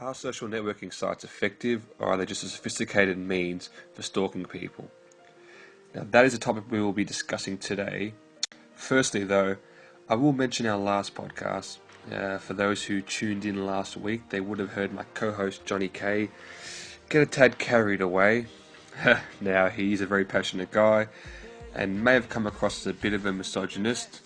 Are social networking sites effective, or are they just a sophisticated means for stalking people? Now, that is a topic we will be discussing today. Firstly, though, I will mention our last podcast. For those who tuned in last week, they would have heard my co-host Johnny K get a tad carried away. Now, he's a very passionate guy and may have come across as a bit of a misogynist,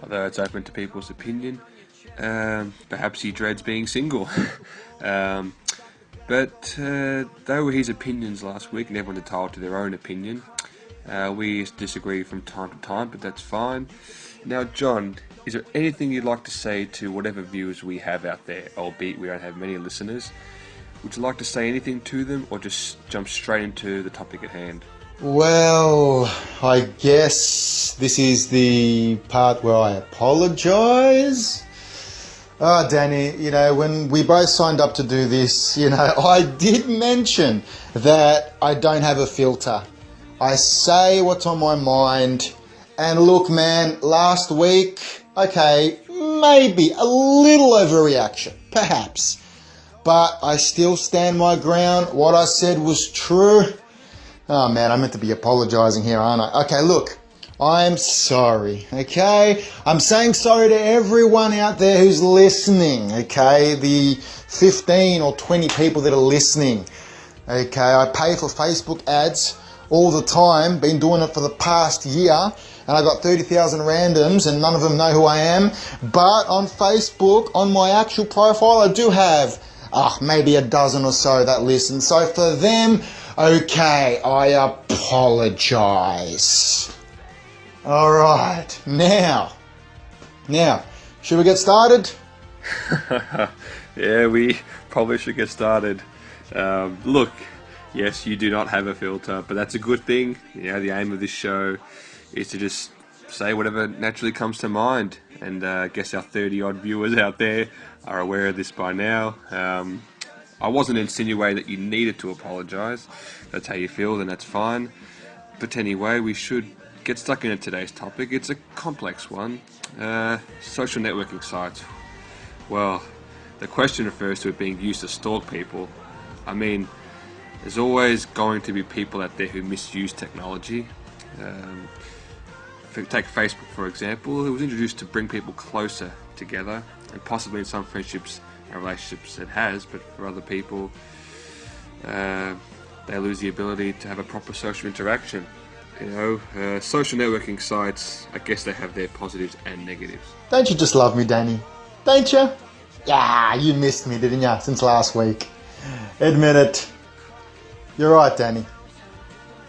although it's open to people's opinion. Perhaps he dreads being single. But they were his opinions last week, and everyone entitled to their own opinion. We disagree from time to time, but that's fine. Now, John, is there anything you'd like to say to whatever viewers we have out there, albeit we don't have many listeners? Would you like to say anything to them, or just jump straight into the topic at hand? Well, I guess this is the part where I apologise. Oh, Danny, when we both signed up to do this, I did mention that I don't have a filter. I say what's on my mind. And look, man, last week, okay, maybe a little overreaction, perhaps. But I still stand my ground. What I said was true. Oh, man, I'm meant to be apologising here, aren't I? Okay, look. I'm sorry, okay? I'm saying sorry to everyone out there who's listening, okay? The 15 or 20 people that are listening, okay? I pay for Facebook ads all the time, been doing it for the past year, and I got 30,000 randoms and none of them know who I am. But on Facebook, on my actual profile, I do have maybe a dozen or so that listen. So for them, okay, I apologise. All right, now, should we get started? Yeah, we probably should get started. Look, yes, you do not have a filter, but that's a good thing. The aim of this show is to just say whatever naturally comes to mind, and I guess our 30-odd viewers out there are aware of this by now. I wasn't insinuating that you needed to apologise. That's how you feel, then that's fine. But anyway, we should get stuck into today's topic. It's a complex one. Social networking sites. Well, the question refers to it being used to stalk people. I mean, there's always going to be people out there who misuse technology. If you take Facebook, for example, it was introduced to bring people closer together, and possibly in some friendships and relationships it has, but for other people, they lose the ability to have a proper social interaction. Social networking sites, I guess they have their positives and negatives. Don't you just love me, Danny? Don't you? Yeah, you missed me, didn't you, since last week? Admit it. You're right, Danny.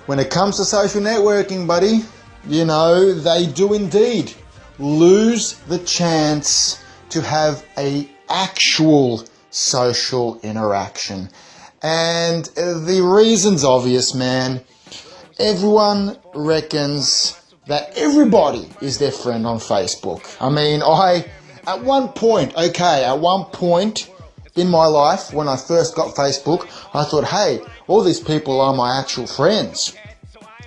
When it comes to social networking, buddy, they do indeed lose the chance to have a actual social interaction. And the reason's obvious, man. Everyone reckons that everybody is their friend on Facebook. I mean, at one point in my life, when I first got Facebook, I thought, hey, all these people are my actual friends.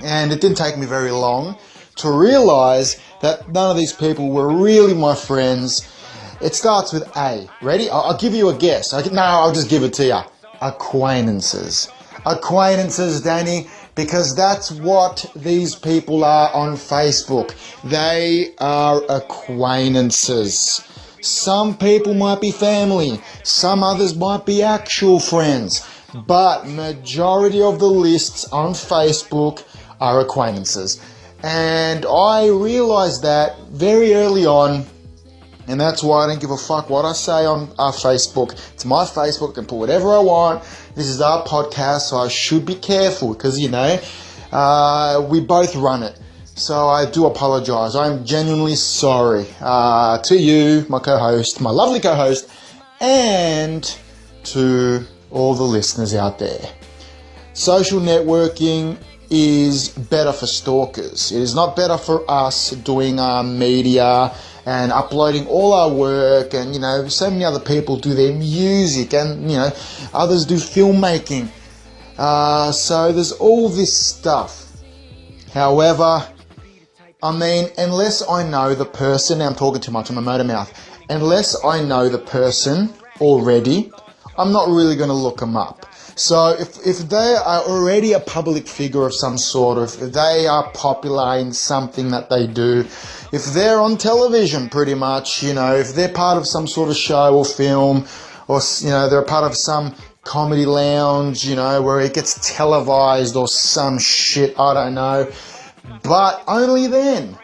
And it didn't take me very long to realise that none of these people were really my friends. It starts with A. Ready? I'll give you a guess. I'll just give it to you. Acquaintances. Acquaintances, Danny, because that's what these people are on Facebook. They are acquaintances. Some people might be family, some others might be actual friends, but majority of the lists on Facebook are acquaintances. And I realized that very early on, and that's why I don't give a fuck what I say on our Facebook. It's my Facebook, I can put whatever I want. This is our podcast, so I should be careful because, we both run it. So I do apologise. I'm genuinely sorry to you, my co-host, my lovely co-host, and to all the listeners out there. Social networking is better for stalkers. It is not better for us doing our media and uploading all our work, and so many other people do their music, and others do filmmaking. So there's all this stuff. However, unless I know the person, now I'm talking too much, I'm a motor mouth. Unless I know the person already, I'm not really going to look them up. So if they are already a public figure of some sort, or if they are popular in something that they do, if they're on television pretty much, if they're part of some sort of show or film, or, they're a part of some comedy lounge, where it gets televised or some shit, I don't know. But only then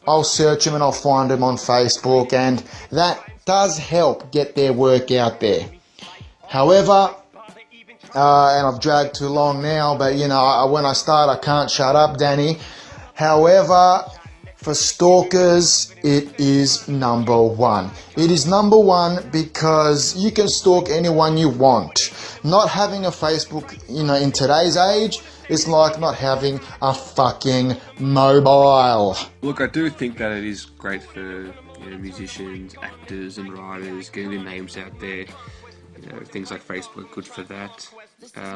I'll search them and I'll find them on Facebook, and that does help get their work out there. However, and I've dragged too long now, but when I start, I can't shut up, Danny. However, for stalkers, it is number one. It is number one because you can stalk anyone you want. Not having a Facebook, in today's age, is like not having a fucking mobile. Look, I do think that it is great for musicians, actors, and writers getting their names out there. Things like Facebook are good for that.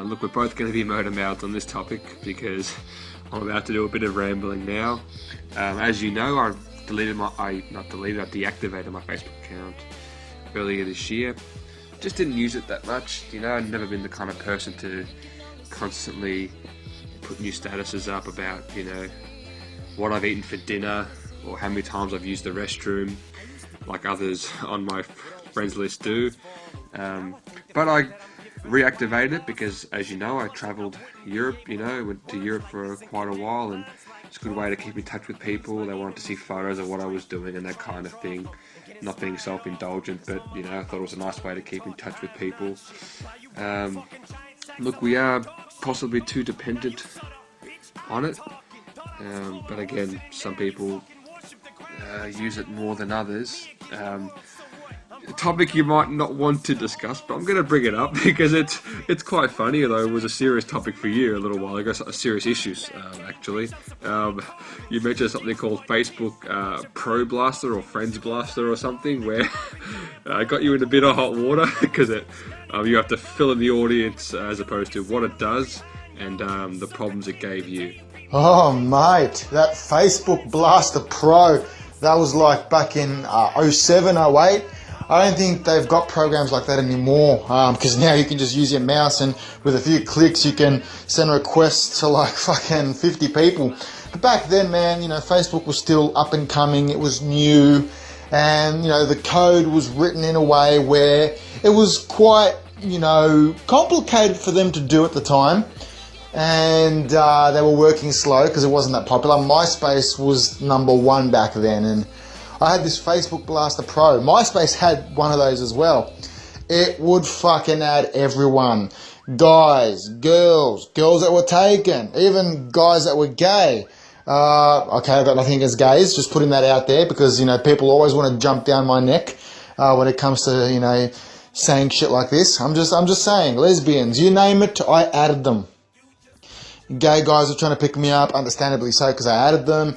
Look, we're both going to be motor-mouthed on this topic because I'm about to do a bit of rambling now. As you know, I deactivated my Facebook account earlier this year. Just didn't use it that much. I've never been the kind of person to constantly put new statuses up about, what I've eaten for dinner or how many times I've used the restroom, like others on my friends list do. But I reactivated it because, as you know, I travelled Europe, went to Europe for quite a while, and it's a good way to keep in touch with people. They wanted to see photos of what I was doing and that kind of thing. Not being self-indulgent, but, I thought it was a nice way to keep in touch with people. Look, we are possibly too dependent on it, but again, some people use it more than others. A topic you might not want to discuss, but I'm going to bring it up because it's quite funny, although it was a serious topic for you a little while ago, serious issues actually. You mentioned something called Facebook Pro Blaster or Friends Blaster or something, where I got you in a bit of hot water because you have to fill in the audience as opposed to what it does and the problems it gave you. Oh mate, that Facebook Blaster Pro, that was like back in 07, 08. I don't think they've got programs like that anymore, because now you can just use your mouse and with a few clicks you can send requests to like fucking 50 people. But back then, man, Facebook was still up and coming, it was new, and the code was written in a way where it was quite, complicated for them to do at the time, and they were working slow because it wasn't that popular. MySpace was number one back then, and I had this Facebook Blaster Pro. MySpace had one of those as well. It would fucking add everyone. Guys, girls that were taken, even guys that were gay. Okay, I've got nothing against gays, just putting that out there because, people always want to jump down my neck when it comes to, saying shit like this. I'm just saying, lesbians, you name it, I added them. Gay guys are trying to pick me up, understandably so, because I added them.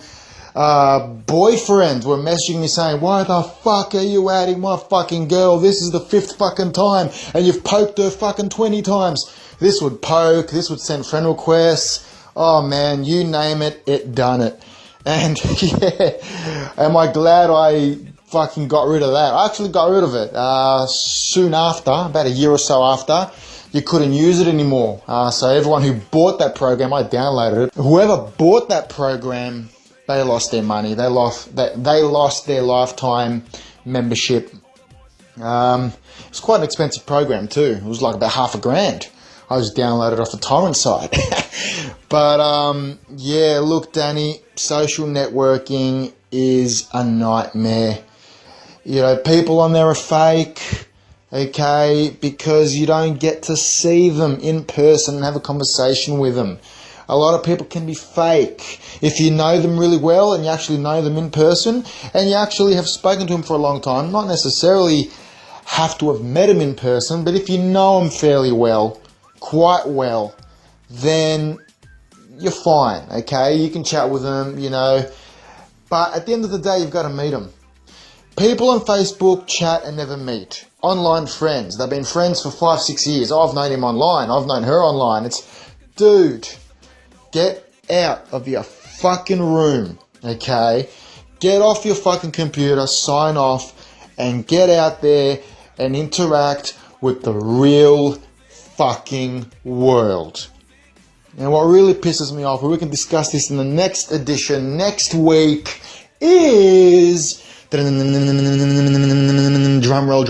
Boyfriends were messaging me saying, why the fuck are you adding my fucking girl? This is the 5th fucking time and you've poked her fucking 20 times. This would poke, this would send friend requests. Oh man, you name it, it done it. And yeah, am I glad I fucking got rid of that? I actually got rid of it soon after, about a year or so after. You couldn't use it anymore. So everyone who bought that program, I downloaded it. Whoever bought that program, they lost their money. They lost their lifetime membership. It was quite an expensive program too. It was like about $5,000. I just downloaded off the torrent site. But yeah, look, Danny, social networking is a nightmare. People on there are fake. Okay, because you don't get to see them in person and have a conversation with them. A lot of people can be fake. If you know them really well and you actually know them in person and you actually have spoken to them for a long time, not necessarily have to have met them in person, but if you know them fairly well, quite well, then you're fine, okay? You can chat with them, but at the end of the day, you've got to meet them. People on Facebook chat and never meet. Online friends. They've been friends for 5-6 years. I've known him online. I've known her online. Dude, get out of your fucking room, okay? Get off your fucking computer, sign off, and get out there and interact with the real fucking world. And what really pisses me off, and we can discuss this in the next edition next week, is drum roll,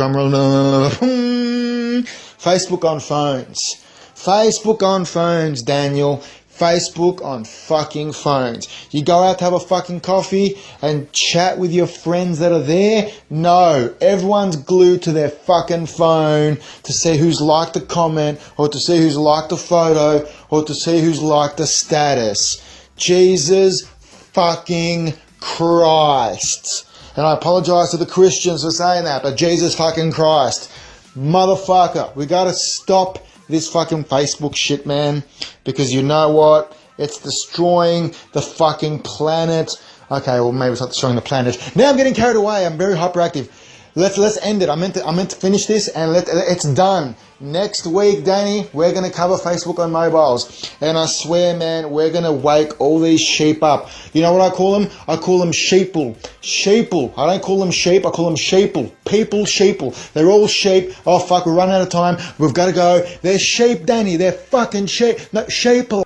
Facebook on phones. Facebook on phones, Daniel. Facebook on fucking phones. You go out to have a fucking coffee and chat with your friends that are there? No. Everyone's glued to their fucking phone to see who's liked the comment, or to see who's liked the photo, or to see who's liked the status. Jesus fucking Christ. And I apologize to the Christians for saying that, but Jesus fucking Christ. Motherfucker, we gotta stop this fucking Facebook shit, man, because you know what? It's destroying the fucking planet. Okay, well, maybe it's not destroying the planet. Now I'm getting carried away. I'm very hyperactive. Let's end it. I meant to finish this, and it's done. Next week, Danny, we're gonna cover Facebook on mobiles, and I swear, man, we're gonna wake all these sheep up. You know what I call them? I call them sheeple. Sheeple. I don't call them sheep. I call them sheeple. People sheeple. They're all sheep. Oh fuck, we're running out of time. We've got to go. They're sheep, Danny. They're fucking sheep. No, sheeple.